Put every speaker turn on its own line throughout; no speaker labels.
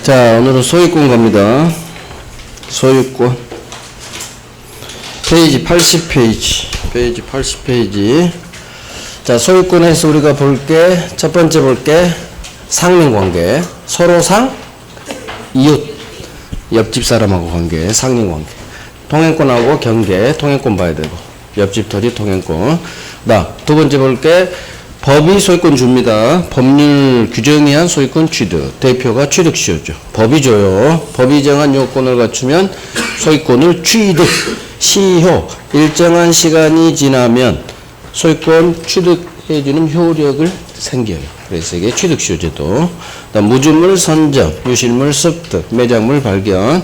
자, 오늘은 소유권 갑니다. 소유권. 페이지 80페이지. 페이지 80페이지. 자, 소유권에서 우리가 볼게, 첫 번째 볼게, 상린관계. 서로상, 이웃. 옆집 사람하고 관계, 상린관계. 통행권하고 경계, 통행권 봐야 되고. 옆집 토지 통행권. 두 번째 볼게, 법이 소유권 줍니다. 법률 규정에 의한 소유권 취득. 대표가 취득시효죠. 법이 줘요. 법이 정한 요건을 갖추면 소유권을 취득, 시효. 일정한 시간이 지나면 소유권 취득해주는 효력을 생겨요. 그래서 이게 취득시효제도. 무주물 선정, 유실물 습득, 매장물 발견.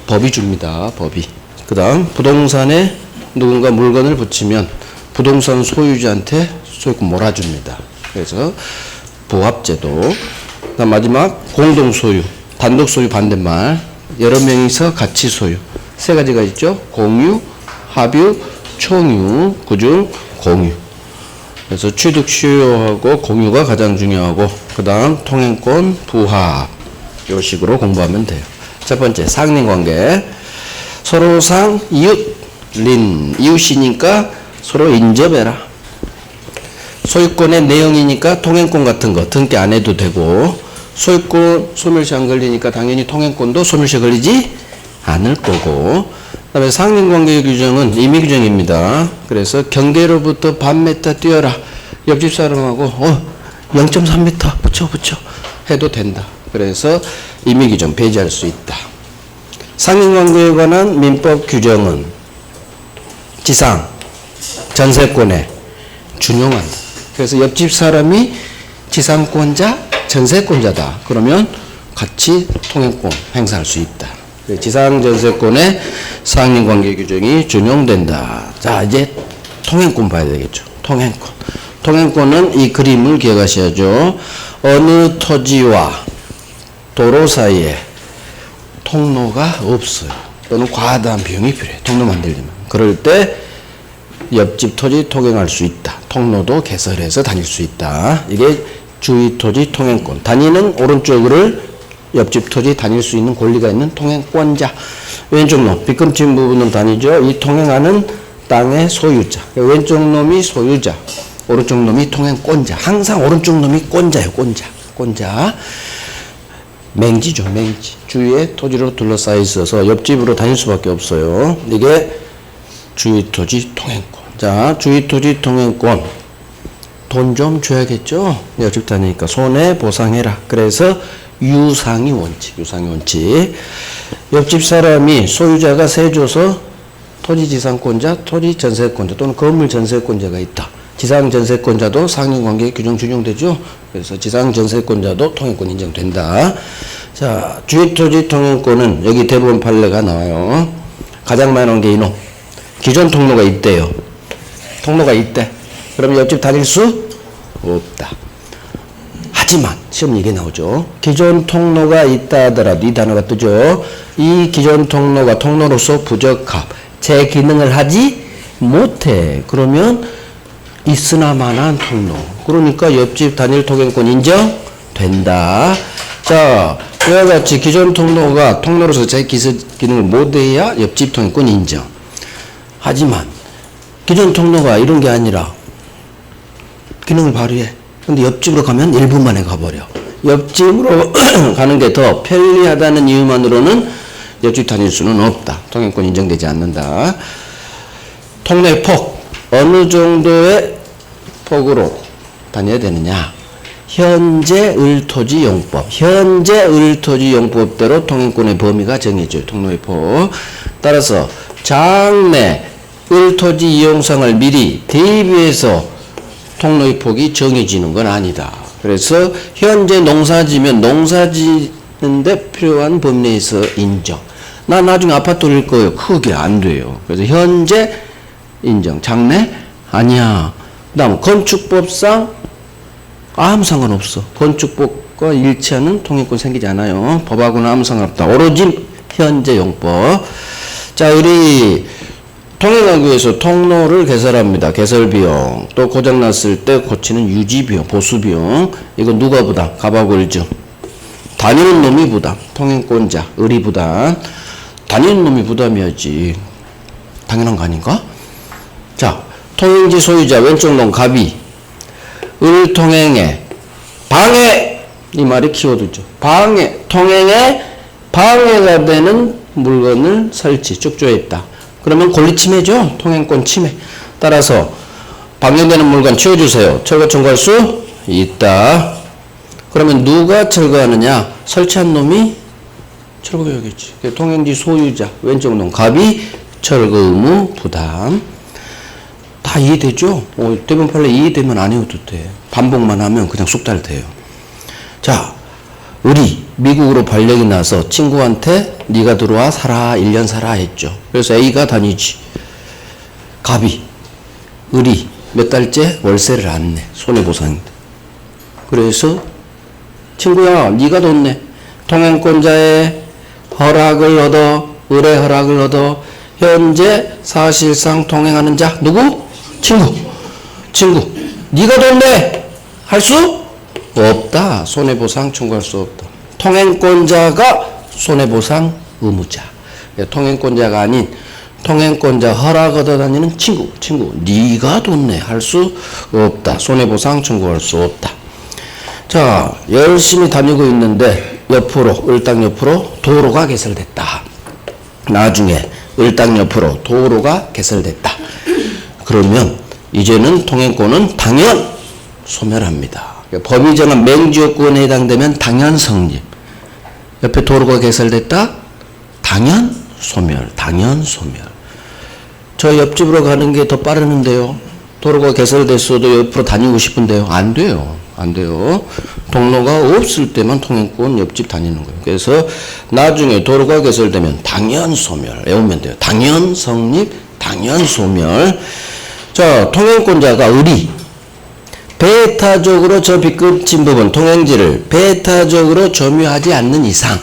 법이 줍니다. 법이. 그 다음 부동산에 누군가 물건을 붙이면 부동산 소유자한테 소유권 몰아줍니다. 그래서 부합제도. 그다음 마지막 공동소유, 단독소유 반대말, 여러 명이서 같이 소유. 세 가지가 있죠. 공유, 합유, 총유, 그중 공유. 그래서 취득 시효하고 공유가 가장 중요하고, 그 다음 통행권, 부합. 요 식으로 공부하면 돼요. 첫 번째 상린관계. 서로상 이웃, 이웃이니까 서로 인접해라. 소유권의 내용이니까 통행권 같은 거 등기 안 해도 되고, 소유권 소멸시 안 걸리니까 당연히 통행권도 소멸시 걸리지 않을 거고. 그 다음에 상린관계 규정은 임의 규정입니다. 그래서 경계로부터 반 미터 뛰어라. 옆집 사람하고 0.3m 붙여 해도 된다. 그래서 임의 규정 배제할 수 있다. 상린관계에 관한 민법 규정은 지상, 전세권에 준용한다. 그래서 옆집 사람이 지상권자, 전세권자다. 그러면 같이 통행권 행사할 수 있다. 지상 전세권에 상린관계 규정이 준용된다. 자, 이제 통행권 봐야 되겠죠. 통행권. 통행권은 이 그림을 기억하셔야죠. 어느 토지와 도로 사이에 통로가 없어요. 또는 과다한 비용이 필요해. 통로 만들려면. 그럴 때 옆집 토지 통행할 수 있다. 통로도 개설해서 다닐 수 있다. 이게 주위 토지 통행권. 다니는 오른쪽을 옆집 토지 다닐 수 있는 권리가 있는 통행권자. 왼쪽 놈, 빗금친 부분은 다니죠. 이 통행하는 땅의 소유자. 왼쪽 놈이 소유자, 오른쪽 놈이 통행권자. 항상 오른쪽 놈이 권자예요. 권자. 맹지죠, 맹지. 주위에 토지로 둘러싸여 있어서 옆집으로 다닐 수밖에 없어요. 이게 주위 토지 통행권. 자, 주위 토지 통행권. 돈 좀 줘야겠죠? 옆집 다니니까 손해 보상해라. 그래서 유상이 원칙. 옆집 사람이 소유자가 세 줘서 토지 지상권자, 토지 전세권자 또는 건물 전세권자가 있다. 지상 전세권자도 상린관계 규정 준용되죠? 그래서 지상 전세권자도 통행권 인정된다. 자, 주위 토지 통행권은 여기 대법원 판례가 나와요. 가장 많은 게 이놈. 기존 통로가 있대요. 통로가 있대. 그러면 옆집 다닐 수 없다. 하지만 시험 이게 나오죠. 기존 통로가 있다 하더라도 이 단어가 뜨죠. 이 기존 통로가 통로로서 부적합, 제 기능을 하지 못해. 그러면 있으나마나한 통로. 그러니까 옆집 단일 통행권 인정된다. 자, 이와 같이 기존 통로가 통로로서 제 기능을 못해야 옆집 통행권 인정. 하지만 기존 통로가 이런 게 아니라 기능을 발휘해. 근데 옆집으로 가면 1분 만에 가버려. 옆집으로 가는 게 더 편리하다는 이유만으로는 옆집 다닐 수는 없다. 통행권 인정되지 않는다. 통로의 폭. 어느 정도의 폭으로 다녀야 되느냐. 현재 을토지용법. 현재 을토지용법대로 통행권의 범위가 정해져요. 통로의 폭. 따라서 장래 을토지 이용상을 미리 대비해서 통로의 폭이 정해지는 건 아니다. 그래서 현재 농사지면 농사지는데 필요한 범위 내에서 인정. 나 나중에 아파트 올릴 거예요. 크게 안 돼요. 그래서 현재 인정. 장래 아니야. 그다음 건축법상 아무 상관없어. 건축법과 일치하는 통행권 생기지 않아요. 법하고는 아무 상관없다. 오로지 현재 용법. 자, 우리 통행하기 위해서 통로를 개설합니다. 개설비용, 또 고장났을 때 고치는 유지비용, 보수비용. 이거 누가 부담? 가바골죠. 다니는 놈이 부담. 통행권자, 의리 부담. 다니는 놈이 부담이었지. 당연한 거 아닌가? 자, 통행지 소유자 왼쪽 놈 갑이 을 통행에 방해, 이 말이 키워드죠. 방해, 통행에 방해가 되는 물건을 설치, 축조했다. 그러면 권리 침해죠. 통행권 침해. 따라서 방해되는 물건 치워주세요. 철거 청구할 수 있다. 그러면 누가 철거하느냐? 설치한 놈이 철거해야겠지. 통행지 소유자 왼쪽 놈 갑이 철거 의무 부담. 다 이해되죠? 대부분 판례 이해되면 안 해도 돼. 반복만 하면 그냥 쑥달 돼요. 자, 의리 미국으로 발령이 나서 친구한테 네가 들어와 살아 1년 살아 했죠. 그래서 A가 다니지. 갑이 의리 몇 달째 월세를 안 내. 손해보상인데. 그래서 친구야 네가 돈 내. 통행권자의 허락을 얻어 의뢰 허락을 얻어 현재 사실상 통행하는 자 누구? 친구 네가 돈 내. 할 수 없다. 손해보상 청구할 수 없다. 통행권자가 손해보상 의무자. 통행권자가 아닌 통행권자 허락 얻어 다니는 친구 네가 돈 내. 할 수 없다. 손해보상 청구할 수 없다. 자, 열심히 다니고 있는데 옆으로 을당 옆으로 도로가 개설됐다. 나중에 을당 옆으로 도로가 개설됐다. 그러면 이제는 통행권은 당연 소멸합니다. 범위 정한 맹지 요건에 해당되면 당연 성립. 옆에 도로가 개설됐다. 당연 소멸. 저 옆집으로 가는 게 더 빠르는데요. 도로가 개설됐어도 옆으로 다니고 싶은데요. 안 돼요. 동로가 없을 때만 통행권 옆집 다니는 거예요. 그래서 나중에 도로가 개설되면 당연 소멸. 외우면 돼요. 당연 성립, 당연 소멸. 자, 통행권자가 의리. 배타적으로 저 빗끝인 부분 통행지를 배타적으로 점유하지 않는 이상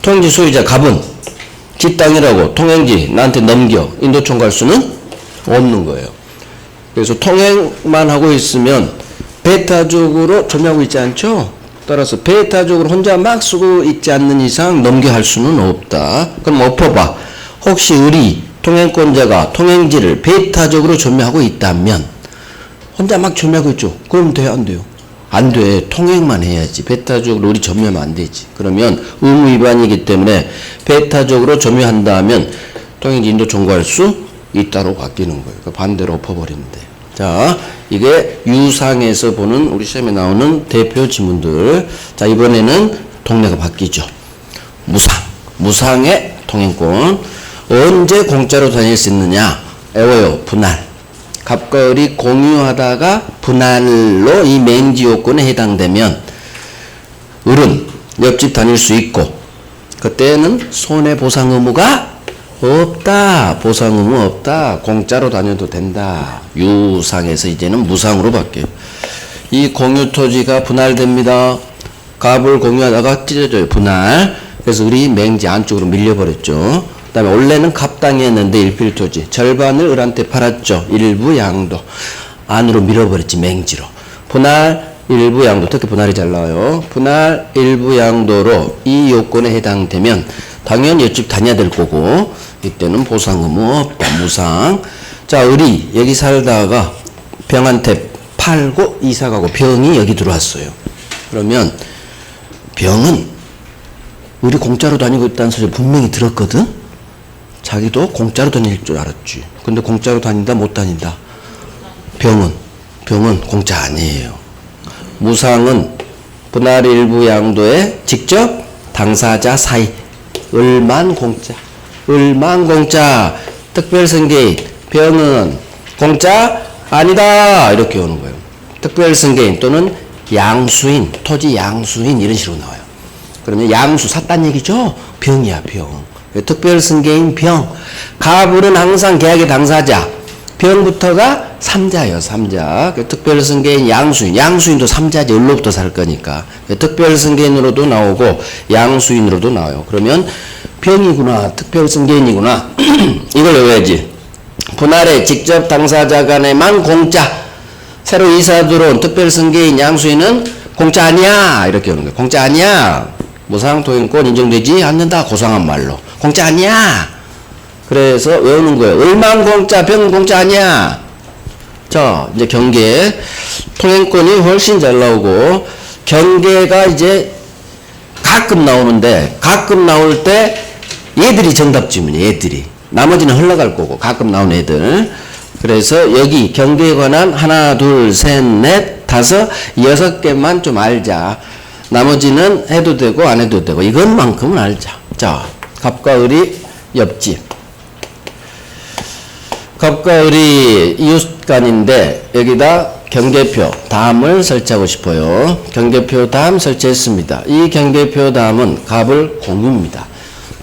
통행지 소유자 갑은 지 땅이라고 통행지 나한테 넘겨 인도 청구할 수는 없는 거예요. 그래서 통행만 하고 있으면 배타적으로 점유하고 있지 않죠. 따라서 배타적으로 혼자 막 쓰고 있지 않는 이상 넘겨 할 수는 없다. 그럼 엎어봐. 혹시 의리 통행권자가 통행지를 배타적으로 점유하고 있다면 혼자 막 점유하고 있죠. 그럼 돼요? 안 돼요? 안 돼. 통행만 해야지. 배타적으로 우리 점유하면 안 되지. 그러면 의무 위반이기 때문에 배타적으로 점유한다면 통행지 인도 청구할 수 있다로 바뀌는 거예요. 반대로 엎어버리면 돼. 자, 이게 유상에서 보는 우리 시험에 나오는 대표 지문들. 자, 이번에는 동네가 바뀌죠. 무상의 통행권. 언제 공짜로 다닐 수 있느냐? 애워요. 분할. 갑과 을이 공유하다가 분할로 이 맹지 요건에 해당되면 을은 옆집 다닐 수 있고 그때는 손해보상 의무가 없다. 보상 의무 없다. 공짜로 다녀도 된다. 유상에서 이제는 무상으로 바뀌어요. 이 공유 토지가 분할됩니다. 갑을 공유하다가 찢어져요. 분할. 그래서 을이 맹지 안쪽으로 밀려버렸죠. 그 다음에 원래는 갑당이었는데 일필토지 절반을 을한테 팔았죠. 일부 양도 안으로 밀어버렸지. 맹지로. 분할 일부 양도. 특히 분할이 잘 나와요. 분할 일부 양도로 이 요건에 해당되면 당연히 옆집 다녀야 될 거고 이때는 보상 의무 없다. 무상. 자, 을이 여기 살다가 병한테 팔고 이사가고 병이 여기 들어왔어요. 그러면 병은 을이 공짜로 다니고 있다는 소리 분명히 들었거든. 자기도 공짜로 다닐 줄 알았지. 근데 공짜로 다닌다 못 다닌다. 병은 공짜 아니에요. 무상은 분할 일부 양도에 직접 당사자 사이 을만 공짜 특별승계인 병은 공짜 아니다 이렇게 오는 거예요. 특별승계인 또는 양수인 토지 양수인 이런 식으로 나와요. 그러면 양수 샀단 얘기죠. 병이야 병. 특별승계인 병. 갑을은 항상 계약의 당사자. 병부터가 3자예요. 3자. 특별승계인 양수인도 3자지. 을로부터 살 거니까. 특별승계인으로도 나오고 양수인으로도 나와요. 그러면 병이구나. 특별승계인이구나. 이걸 외워야지. 분할의 직접 당사자 간에만 공짜. 새로 이사 들어온 특별승계인 양수인은 공짜 아니야. 이렇게 오는 거예요. 공짜 아니야. 무상 통행권 인정되지 않는다. 고상한 말로. 공짜 아니야. 그래서 외우는 거예요. 을만 공짜, 병은 공짜 아니야. 자, 이제 경계. 통행권이 훨씬 잘 나오고, 경계가 이제 가끔 나오는데, 가끔 나올 때 얘들이 정답 지문이에요. 얘들이. 나머지는 흘러갈 거고, 가끔 나온 애들. 그래서 여기 경계에 관한 하나, 둘, 셋, 넷, 다섯, 6개만 좀 알자. 나머지는 해도 되고 안 해도 되고 이것만큼은 알자. 자, 갑과 을이 옆집. 갑과 을이 이웃간인데 여기다 경계표 담을 설치하고 싶어요. 경계표 담 설치했습니다. 이 경계표 담은 갑을 공유입니다.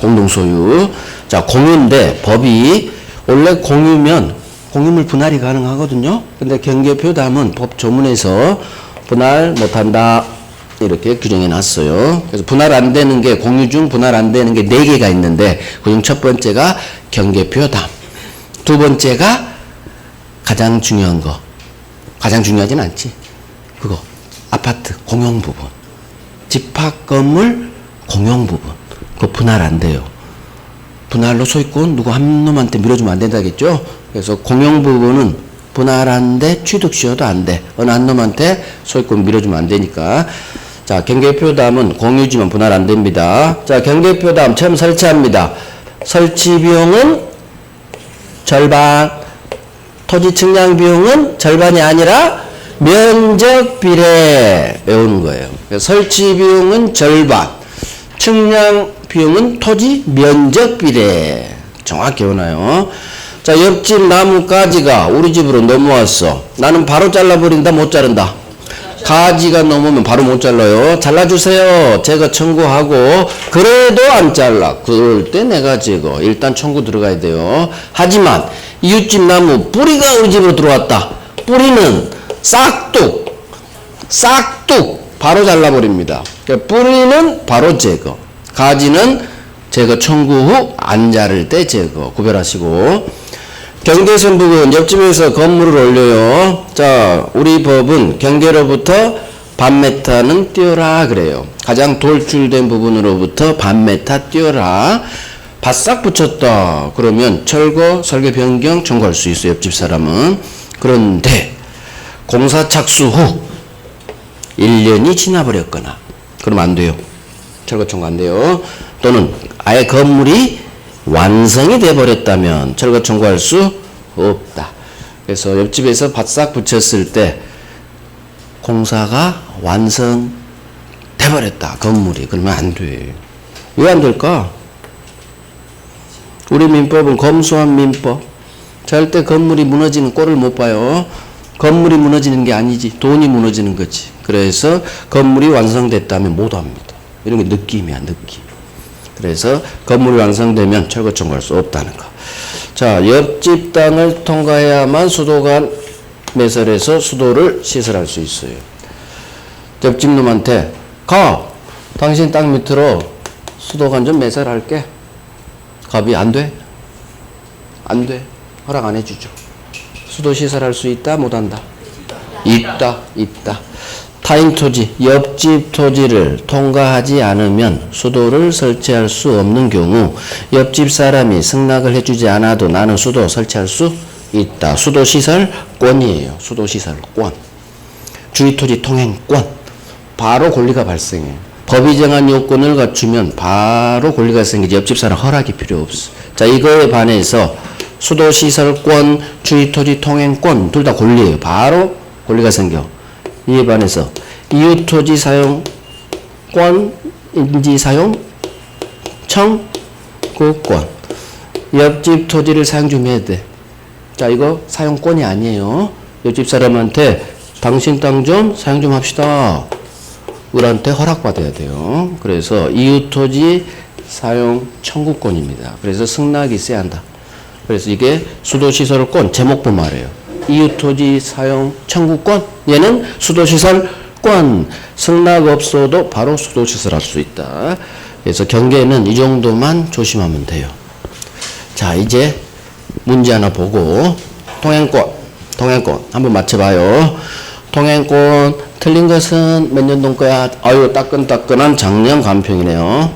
공동소유. 자, 공유인데 법이 원래 공유면 공유물 분할이 가능하거든요. 근데 경계표 담은 법 조문에서 분할 못한다. 이렇게 규정해 놨어요. 그래서 분할 안 되는 게, 공유 중 분할 안 되는 게 4개가 있는데, 그 중 첫 번째가 경계표 담. 두 번째가 가장 중요한 거. 가장 중요하진 않지. 그거. 아파트 공용 부분. 집합 건물 공용 부분. 그거 분할 안 돼요. 분할로 소유권 누구 한 놈한테 밀어주면 안 된다겠죠? 그래서 공용 부분은 분할 안 돼, 취득시효도 안 돼. 어느 한 놈한테 소유권 밀어주면 안 되니까. 자, 경계표 담은 공유지만 분할 안 됩니다. 자, 경계표 담 처음 설치합니다. 설치 비용은 절반. 토지 측량 비용은 절반이 아니라 면적 비례 외우는 거예요. 설치 비용은 절반. 측량 비용은 토지 면적 비례. 정확히 외우나요? 자, 옆집 나무가지가 우리 집으로 넘어왔어. 나는 바로 잘라버린다, 못 자른다? 가지가 넘으면 바로 못 잘라요. 잘라주세요. 제가 청구하고, 그래도 안 잘라. 그럴 때 내가 제거. 일단 청구 들어가야 돼요. 하지만 이웃집 나무 뿌리가 우리 집으로 들어왔다. 뿌리는 싹둑 바로 잘라버립니다. 그러니까 뿌리는 바로 제거. 가지는 제거 청구 후 안 자를 때 제거. 구별하시고. 경계선 부분, 옆집에서 건물을 올려요. 자, 우리 법은 경계로부터 반메타는 띄어라 그래요. 가장 돌출된 부분으로부터 반메타 띄어라. 바싹 붙였다. 그러면 철거, 설계 변경 청구할 수 있어요. 옆집 사람은. 그런데 공사 착수 후 1년이 지나버렸거나 그러면 안 돼요. 철거 청구 안 돼요. 또는 아예 건물이 완성이 돼버렸다면 철거 청구할 수 없다. 그래서 옆집에서 바싹 붙였을 때 공사가 완성돼버렸다. 건물이. 그러면 안 돼. 왜 안 될까? 우리 민법은 검소한 민법. 절대 건물이 무너지는 꼴을 못 봐요. 건물이 무너지는 게 아니지. 돈이 무너지는 거지. 그래서 건물이 완성됐다면 못 합니다. 이런 게 느낌이야, 느낌. 그래서 건물이 완성되면 철거 청구할 수 없다는 거. 자, 옆집 땅을 통과해야만 수도관 매설해서 수도를 시설할 수 있어요. 옆집 놈한테 가! 당신 땅 밑으로 수도관 좀 매설할게. 갑이 안 돼? 안 돼. 허락 안 해주죠. 수도 시설할 수 있다? 못한다? 있다. 타인 토지, 옆집 토지를 통과하지 않으면 수도를 설치할 수 없는 경우 옆집 사람이 승낙을 해주지 않아도 나는 수도 설치할 수 있다. 수도시설권이에요. 수도시설권. 주의토지 통행권. 바로 권리가 발생해요. 법이 정한 요건을 갖추면 바로 권리가 생기지. 옆집 사람 허락이 필요 없어. 자, 이거에 반해서 수도시설권, 주의토지 통행권 둘 다 권리예요. 바로 권리가 생겨. 이에 반해서 이웃토지 사용권, 인지사용, 청구권. 옆집 토지를 사용 좀 해야 돼. 자, 이거 사용권이 아니에요. 옆집 사람한테 당신 땅 좀 사용 좀 합시다. 을한테 허락받아야 돼요. 그래서 이웃토지 사용 청구권입니다. 그래서 승낙이 있어야 한다. 그래서 이게 수도시설권 제목도 말해요. 이웃토지 사용 청구권. 얘는 수도시설권. 승낙 없어도 바로 수도시설할 수 있다. 그래서 경계는 이 정도만 조심하면 돼요. 자, 이제 문제 하나 보고 통행권 한번 맞춰봐요. 통행권 틀린 것은 몇 년도 거야? 아유 따끈따끈한 작년 간평이네요.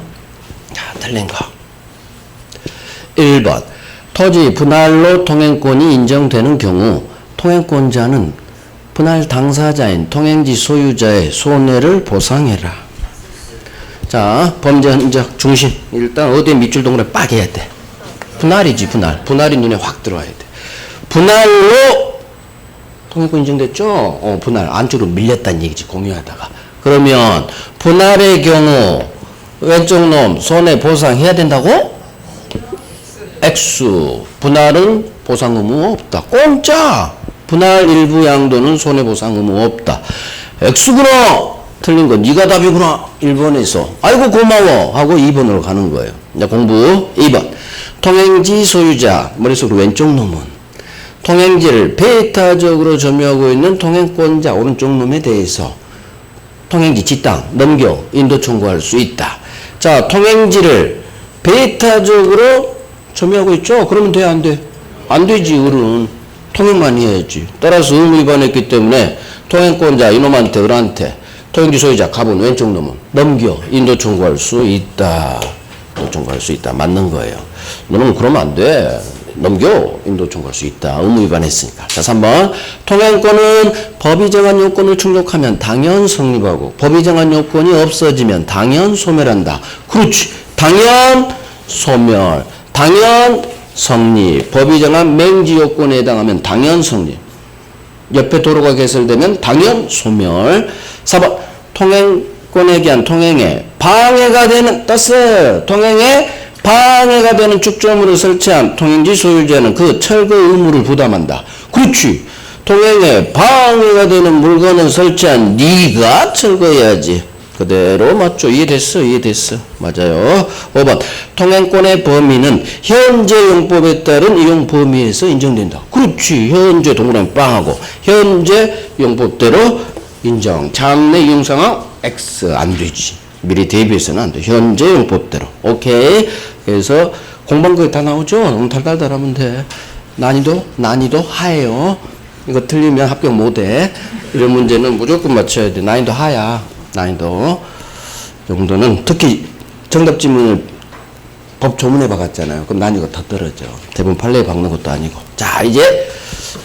자 틀린 거 1번 토지 분할로 통행권이 인정되는 경우 통행권자는 분할 당사자인 통행지 소유자의 손해를 보상해라. 자 범죄 흔적 중심 일단 어디에 밑줄 동그라미 빡 해야 돼. 분할이지 분할. 분할이 눈에 확 들어와야 돼. 분할로 통행권 인정됐죠? 분할 안쪽으로 밀렸다는 얘기지 공유하다가. 그러면 분할의 경우 왼쪽 놈 손해 보상해야 된다고? X. 분할은 보상 의무 없다. 공짜. 분할 일부 양도는 손해 보상 의무 없다. X구나. 틀린 거 네가 답이구나. 1번에서 아이고 고마워 하고 2번으로 가는 거예요. 이제 공부 2번. 통행지 소유자 머릿속으로 왼쪽 놈은 통행지를 배타적으로 점유하고 있는 통행권자 오른쪽 놈에 대해서 통행지 지땅 넘겨 인도 청구할 수 있다. 자 통행지를 배타적으로 점유하고 있죠? 그러면 돼? 안 돼? 안 되지. 을은 통행만 해야지. 따라서 의무 위반했기 때문에 통행권자 이놈한테 을한테 통행지 소유자 갑은 왼쪽 놈은 넘겨 인도 청구할 수 있다. 인도 청구할 수 있다. 맞는 거예요. 너는 그러면 안 돼. 넘겨 인도 청구할 수 있다. 의무 위반했으니까. 자 3번 통행권은 법이 정한 요건을 충족하면 당연 성립하고 법이 정한 요건이 없어지면 당연 소멸한다. 그렇지. 당연 소멸. 당연 성립. 법이 정한 맹지 요건에 해당하면 당연 성립. 옆에 도로가 개설되면 당연 소멸. 4번 통행권에 기한 통행에 방해가 되는 떴어. 통행에 방해가 되는 축조물을 설치한 통행지 소유자는 그 철거 의무를 부담한다. 그렇지. 통행에 방해가 되는 물건을 설치한 네가 철거해야지. 그대로 맞죠? 이해됐어? 이해됐어? 맞아요. 5번 통행권의 범위는 현재 용법에 따른 이용 범위에서 인정된다. 그렇지. 현재 동그라미 빵하고 현재 용법대로 인정. 장래 이용 상황 X 안 되지. 미리 대비해서는 안 돼. 현재 용법대로. 오케이. 그래서 공부한 거 다 나오죠? 너무 달달달하면 돼. 난이도 하예요. 이거 틀리면 합격 못해. 이런 문제는 무조건 맞춰야 돼. 난이도 하야. 난이도 정도는 특히 정답 지문을 법 조문에 박았잖아요. 그럼 난이도가 더 떨어져. 대부분 판례에 박는 것도 아니고. 자 이제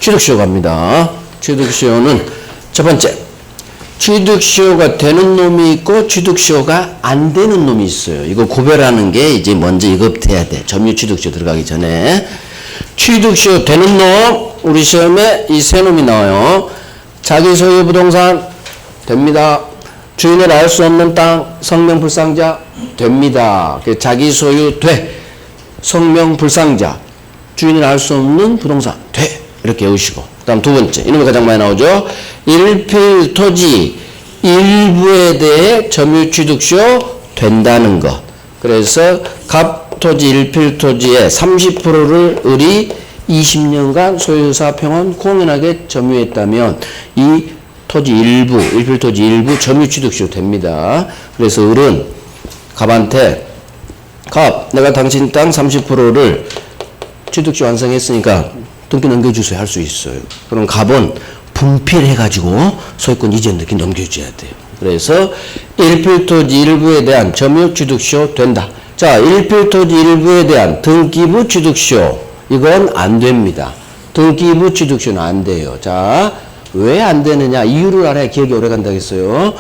취득시효 갑니다. 취득시효는 첫 번째 취득시효가 되는 놈이 있고 취득시효가 안 되는 놈이 있어요. 이거 구별하는 게 이제 먼저 이것부터 해야 돼. 점유 취득시효 들어가기 전에 취득시효 되는 놈 우리 시험에 이 세 놈이 나와요. 자기 소유 부동산 됩니다. 주인을 알 수 없는 땅 성명불상자 됩니다. 자기 소유 돼. 성명불상자 주인을 알 수 없는 부동산 돼. 이렇게 외우시고 그 다음 두 번째 이놈이 가장 많이 나오죠. 일필토지 일부에 대해 점유취득시효 된다는 것. 그래서 갑토지 일필토지의 30%를 을이 20년간 소유사 평원 공연하게 점유했다면 이 토지 일부, 일필토지 일부 점유취득시효 됩니다. 그래서 을은 갑한테 갑, 내가 당신 땅 30%를 취득시 완성했으니까 등기 넘겨주세요 할 수 있어요. 그럼 갑은 분필해가지고 소유권 이전 등기 넘겨줘야 돼요. 그래서 일필토지 일부에 대한 점유취득시효 된다. 자, 일필토지 일부에 대한 등기부 취득시효 이건 안 됩니다. 등기부 취득시효는 안 돼요. 자, 왜 안 되느냐? 이유를 알아야 기억이 오래 간다고 했어요.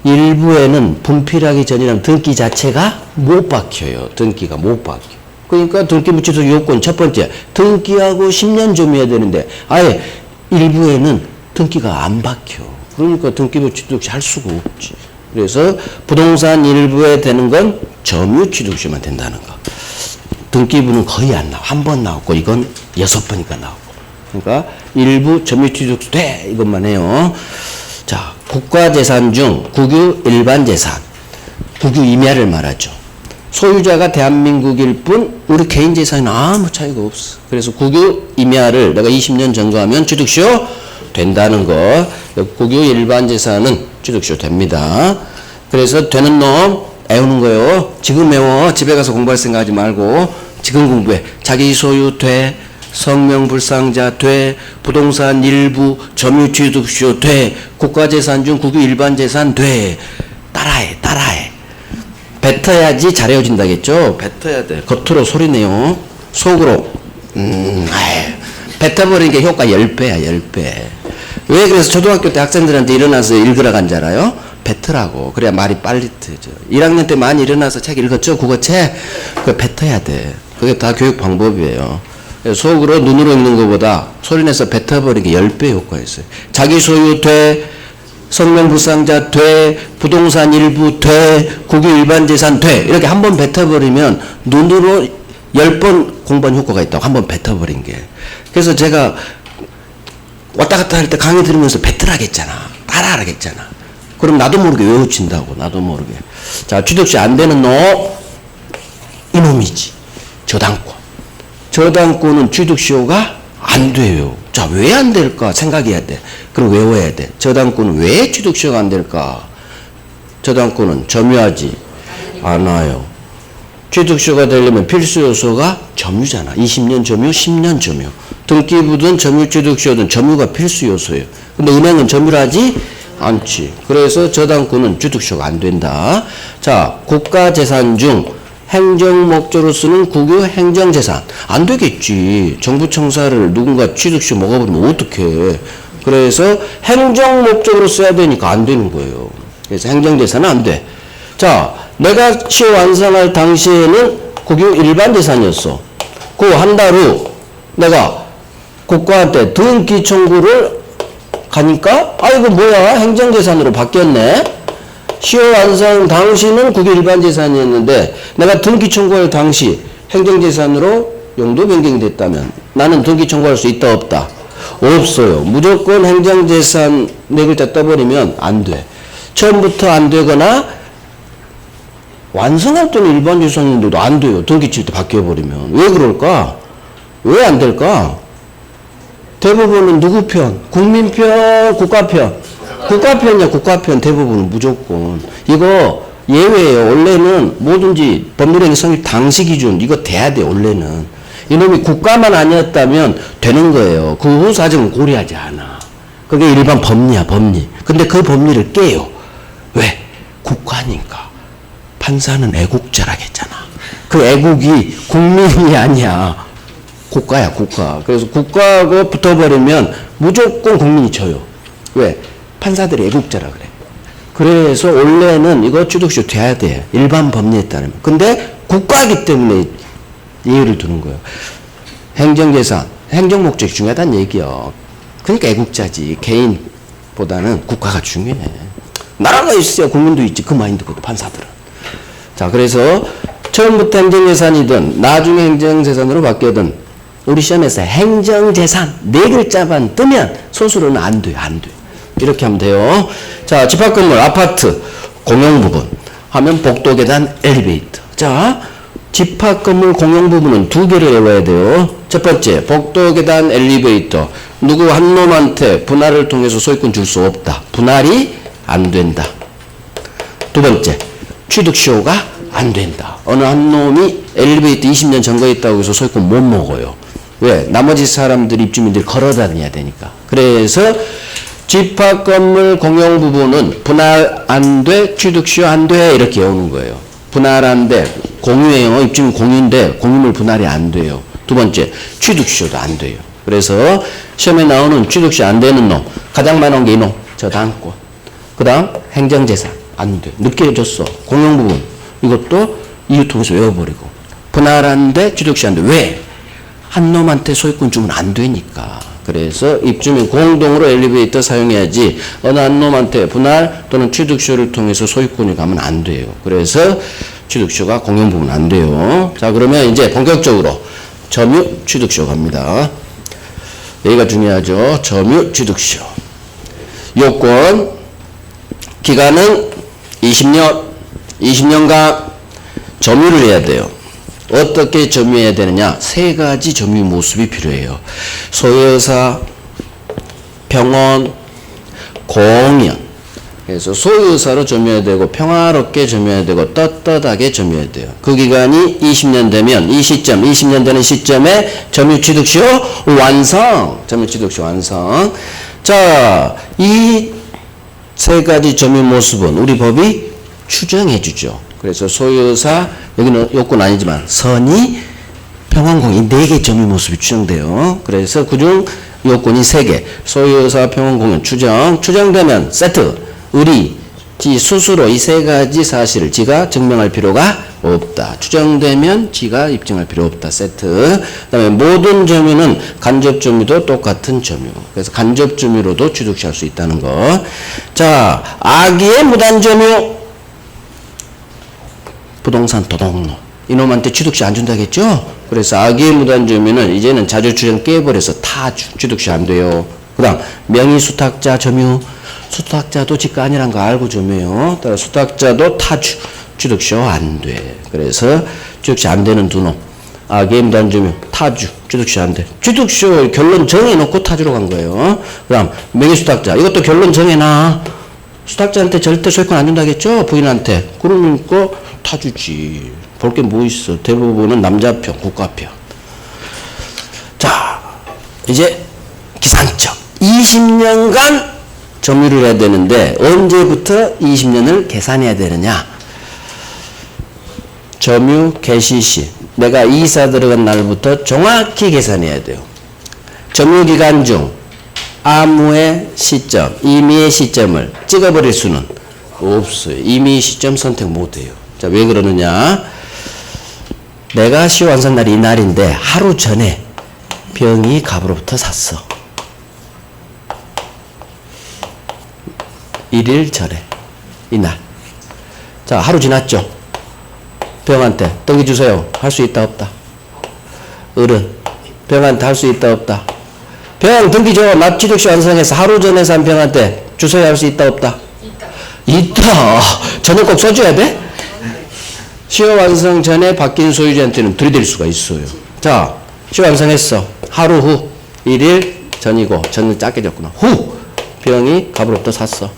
일부에는 분필하기 전이라면 등기 자체가 못 박혀요. 등기가 못 박혀. 그러니까 등기부 취득 요건 첫 번째 등기하고 10년 점유해야 되는데 아예 일부에는 등기가 안 박혀. 그러니까 등기부 취득시 할 수가 없지. 그래서 부동산 일부에 되는 건 점유 취득시만 된다는 거. 등기부는 거의 안 나와. 한 번 나왔고 이건 6번이니까 나오고. 그러니까 일부 점유취득 돼 이것만 해요. 자, 국가재산 중 국유 일반재산 국유 임야를 말하죠. 소유자가 대한민국일 뿐 우리 개인 재산은 아무 차이가 없어. 그래서 국유 임야를 내가 20년 점거하면 취득시효 된다는 거. 국유 일반재산은 취득시효 됩니다. 그래서 되는 놈 애우는 거예요. 지금 외워. 집에 가서 공부할 생각하지 말고 지금 공부해. 자기 소유 돼. 성명불상자 돼, 부동산 일부 점유취득시효 돼, 국가재산 중 국유 일반재산 돼. 따라해. 뱉어야지 잘해어진다겠죠? 뱉어야 돼. 겉으로 소리내요. 속으로 뱉어버리는 게 효과 10배야 10배. 왜 그래서 초등학교 때 학생들한테 일어나서 읽으라고 한 줄 알아요? 뱉으라고. 그래야 말이 빨리 트죠. 1학년 때 많이 일어나서 책 읽었죠? 국어책? 그거 뱉어야 돼. 그게 다 교육 방법이에요. 속으로 눈으로 읽는 것보다 소리내서 뱉어버리는 게 10배 효과가 있어요. 자기 소유 돼, 성명불상자 돼, 부동산 일부 돼, 국유 일반재산 돼. 이렇게 한번 뱉어버리면 눈으로 10번 공부한 효과가 있다고. 한번 뱉어버린 게. 그래서 제가 왔다 갔다 할 때 강의 들으면서 뱉으라겠잖아. 따라하라겠잖아. 그럼 나도 모르게 외우친다고. 나도 모르게. 자, 취득시 안 되는 놈 이놈이지. 저당권. 저당권은 취득시효가 안 돼요. 자, 왜 안 될까 생각해야 돼. 그럼 외워야 돼. 저당권은 왜 취득시효가 안 될까? 저당권은 점유하지 않아요. 취득시효가 되려면 필수 요소가 점유잖아. 20년 점유, 10년 점유. 등기부든 점유취득시효든 점유가 필수 요소예요. 근데 은행은 점유를 하지 않지. 그래서 저당권은 취득시효가 안 된다. 자, 국가재산 중 행정목적으로 쓰는 국유 행정재산. 안 되겠지. 정부 청사를 누군가 취득시효 먹어버리면 어떡해. 그래서 행정목적으로 써야 되니까 안 되는 거예요. 그래서 행정재산은 안 돼. 자, 내가 시효 완성할 당시에는 국유 일반재산이었어. 그 한 달 후 내가 국가한테 등기 청구를 가니까 이거 뭐야? 행정재산으로 바뀌었네. 시효 완성 당시는 국유 일반재산이었는데 내가 등기 청구할 당시 행정재산으로 용도 변경이 됐다면 나는 등기 청구할 수 있다 없다? 없어요. 무조건 행정재산 네 글자 떠버리면 안 돼. 처음부터 안 되거나 완성할 때는 일반재산인데도 안 돼요. 등기 칠 때 바뀌어버리면. 왜 그럴까? 왜 안 될까? 대부분은 누구 편? 국민 편, 국가 편? 국가 편이야, 국가 편. 대부분은 무조건. 이거 예외예요. 원래는 뭐든지 법률행위 성립 당시 기준 이거 돼야 돼. 원래는. 이놈이 국가만 아니었다면 되는 거예요. 그 후 사정은 고려하지 않아. 그게 일반 법리야, 법리. 근데 그 법리를 깨요. 왜? 국가니까. 판사는 애국자라겠잖아. 그 애국이 국민이 아니야. 국가야, 국가. 그래서 국가가 붙어버리면 무조건 국민이 져요. 왜? 판사들이 애국자라 그래. 그래서 원래는 이거 취득시효 돼야 돼. 일반 법리에 따르면. 근데 국가이기 때문에 예의를 두는 거예요. 행정재산, 행정목적이 중요하다는 얘기요. 그러니까 애국자지. 개인보다는 국가가 중요해. 나라가 있어야 국민도 있지. 그 마인드거든, 판사들은. 자, 그래서 처음부터 행정재산이든 나중에 행정재산으로 바뀌든 우리 시험에서 행정재산 네 글자만 뜨면 소수로는 안 돼요. 안 돼요. 이렇게 하면 돼요. 자, 집합건물, 아파트, 공용부분 하면 복도계단, 엘리베이터. 자, 집합건물 공용부분은 두 개를 외워야 돼요. 첫 번째, 복도계단, 엘리베이터. 누구 한 놈한테 분할을 통해서 소유권 줄 수 없다. 분할이 안 된다. 두 번째, 취득시효가 안 된다. 어느 한 놈이 엘리베이터 20년 점거했다고 해서 소유권 못 먹어요. 왜? 나머지 사람들, 입주민들이 걸어 다녀야 되니까. 그래서 집합건물 공용부분은 분할 안 돼, 취득시효 안 돼, 이렇게 외우는 거예요. 분할 안 돼, 공유예요. 입주민 공유인데 공유물 분할이 안 돼요. 두 번째, 취득시효도 안 돼요. 그래서 시험에 나오는 취득시효 안 되는 놈, 가장 많은 게 이놈, 저당권. 그 다음 행정재산 안 돼. 늦게 해줬어. 공용부분 이것도 이유 통해서 외워버리고. 분할 안 돼, 취득시효 안 돼. 왜? 한 놈한테 소유권 주면 안 되니까. 그래서 입주민 공동으로 엘리베이터 사용해야지 어느 한 놈한테 분할 또는 취득시효를 통해서 소유권이 가면 안 돼요. 그래서 취득시효가 공용부분 안 돼요. 자, 그러면 이제 본격적으로 점유 취득시효 갑니다. 여기가 중요하죠. 점유 취득시효. 요건 기간은 20년, 20년간 점유를 해야 돼요. 어떻게 점유해야 되느냐? 세 가지 점유 모습이 필요해요. 소유사, 병원, 공연. 그래서 소유사로 점유해야 되고 평화롭게 점유해야 되고 떳떳하게 점유해야 돼요. 그 기간이 20년 되면 이 시점 20년 되는 시점에 점유취득시효 완성. 점유취득시효 완성. 자, 이 세 가지 점유 모습은 우리 법이 추정해 주죠. 그래서 소유사 여기는 요건 아니지만 선의 평원공인 4개 점유 모습이 추정돼요. 그래서 그중 요건이 3개. 소유사 평원공인 추정되면 세트. 의리, 지 스스로 이 3가지 사실을 지가 증명할 필요가 없다. 추정되면 지가 입증할 필요 없다. 세트. 그 다음에 모든 점유는 간접 점유도 똑같은 점유. 그래서 간접 점유로도 취득시할 수 있다는 거. 자, 악의의 무단 점유. 부동산 도둑놈. 이놈한테 취득시 안 준다겠죠? 그래서 악의의 무단 점유는 이제는 자주추정 깨버려서 다 취득시 안 돼요. 그 다음 명의수탁자 점유. 수탁자도 지가 아니란 거 알고 점유해요. 따라 수탁자도 타 취득시 안 돼. 그래서 취득시 안 되는 두 놈. 악의의 무단 점유 타주 취득시 안 돼. 취득시 결론 정해놓고 타주로 간 거예요. 그 다음 명의수탁자 이것도 결론 정해놔. 수탁자한테 절대 소유권 안 준다겠죠? 부인한테. 그러니까 타주지. 볼 게 뭐 있어. 대부분은 남자편 국가편. 자 이제 기산적 20년간 점유를 해야 되는데 언제부터 20년을 계산해야 되느냐. 점유 개시시 내가 이사 들어간 날부터 정확히 계산해야 돼요. 점유기간 중 아무의 시점, 임의의 시점을 찍어버릴 수는 없어요. 임의 시점 선택 못해요. 자, 왜 그러느냐. 내가 시효완성 날이 이날인데 하루 전에 병이 갑으로부터 샀어. 1일 전에 이날. 자, 하루 지났죠. 병한테登기 주세요. 할 수 있다 없다. 어른 병한테 할 수 있다 없다. 병 등기 줘. 나 취득시 완성해서 하루 전에 산 병한테 주세요. 할 수 있다 없다. 있다. 저는 꼭 써줘야 돼. 시효 완성 전에 바뀐 소유자한테는 들이댈 수가 있어요. 자, 시효 완성했어. 하루 후 1일 전이고 전은 작게 졌구나. 후 병이 갑으로부터 샀어.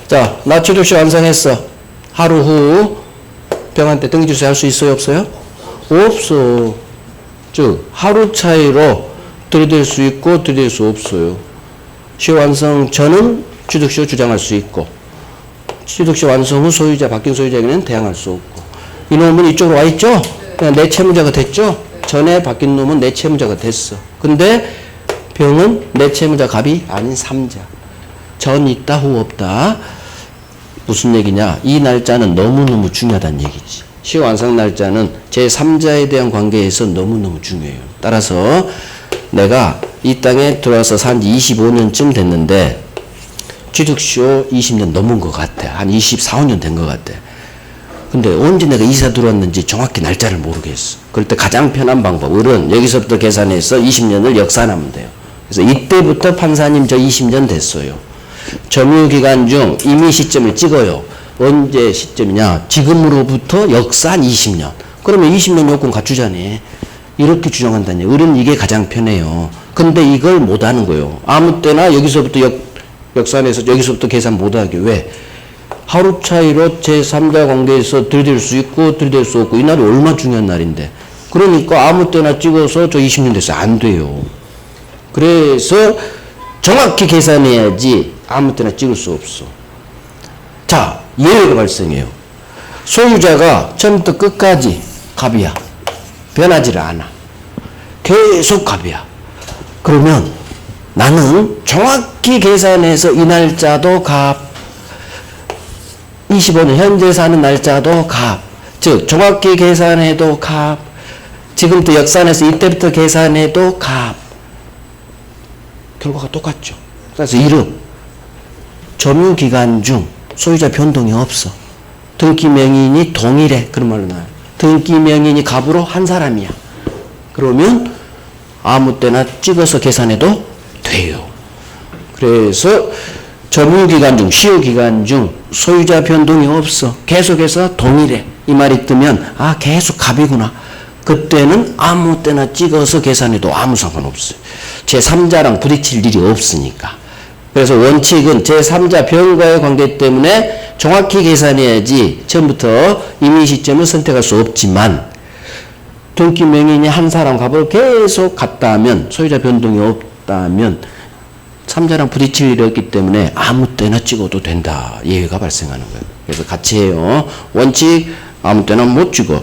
자, 나 취득시 완성했어. 하루 후 병한테 등기 주세요. 할 수 있어요? 없어요? 없어. 즉 하루 차이로 들이댈 수 있고 들이댈 수 없어요. 시효 완성 전은 취득시효 주장할 수 있고 취득시 완성 후 소유자 바뀐 소유자에게는 대항할 수 없고. 이놈은 이쪽으로 와 있죠? 그냥 내 채무자가 됐죠? 전에 바뀐 놈은 내 채무자가 됐어. 근데 병은 내 채무자 갑이 아닌 3자. 전 있다 후 없다. 무슨 얘기냐? 이 날짜는 너무너무 중요하다는 얘기지. 시효 완성 날짜는 제3자에 대한 관계에서 너무너무 중요해요. 따라서 내가 이 땅에 들어와서 산 지 25년쯤 됐는데 취득시효 20년 넘은 것 같아. 한 24, 5년 된 것 같아. 근데 언제 내가 이사 들어왔는지 정확히 날짜를 모르겠어. 그럴 때 가장 편한 방법은 여기서부터 계산해서 20년을 역산하면 돼요. 그래서 이때부터 판사님 저 20년 됐어요. 점유기간 중 임의 시점을 찍어요. 언제 시점이냐? 지금으로부터 역산 20년. 그러면 20년 요건 갖추자네. 이렇게 주장한다는 얘기예요. 을은 이게 가장 편해요. 근데 이걸 못하는 거예요. 아무 때나 여기서부터 역산해서 여기서부터 계산 못하게. 왜? 하루 차이로 제3자 관계에서 들이댈 수 있고 들이댈 수 없고 이 날이 얼마나 중요한 날인데. 그러니까 아무 때나 찍어서 저 20년 됐어요. 안 돼요. 그래서 정확히 계산해야지 아무 때나 찍을 수 없어. 자, 예외가 발생해요. 소유자가 처음부터 끝까지 갑이야. 변하지를 않아. 계속 갑이야. 그러면 나는 정확히 계산해서 이 날짜도 갑, 25년 현재 사는 날짜도 갑, 즉 정확히 계산해도 갑, 지금부터 역산해서 이때부터 계산해도 갑. 결과가 똑같죠. 그래서 이름 점유기간 중 소유자 변동이 없어. 등기 명인이 동일해. 그런 말로 나와요. 등기 명인이 갑으로 한 사람이야. 그러면 아무 때나 찍어서 계산해도 돼요. 그래서 점유기간 중, 시효기간 중 소유자 변동이 없어. 계속해서 동일해. 이 말이 뜨면 아 계속 갑이구나. 그때는 아무 때나 찍어서 계산해도 아무 상관없어요. 제3자랑 부딪힐 일이 없으니까. 그래서 원칙은 제3자 변과의 관계 때문에 정확히 계산해야지 처음부터 임의 시점을 선택할 수 없지만 등기 명인이 한 사람 값을 계속 갖다 하면 소유자 변동이 없다면 3자랑 부딪힐 일이 없기 때문에 아무 때나 찍어도 된다. 예외가 발생하는 거예요. 그래서 같이 해요. 원칙 아무 때나 못 찍어.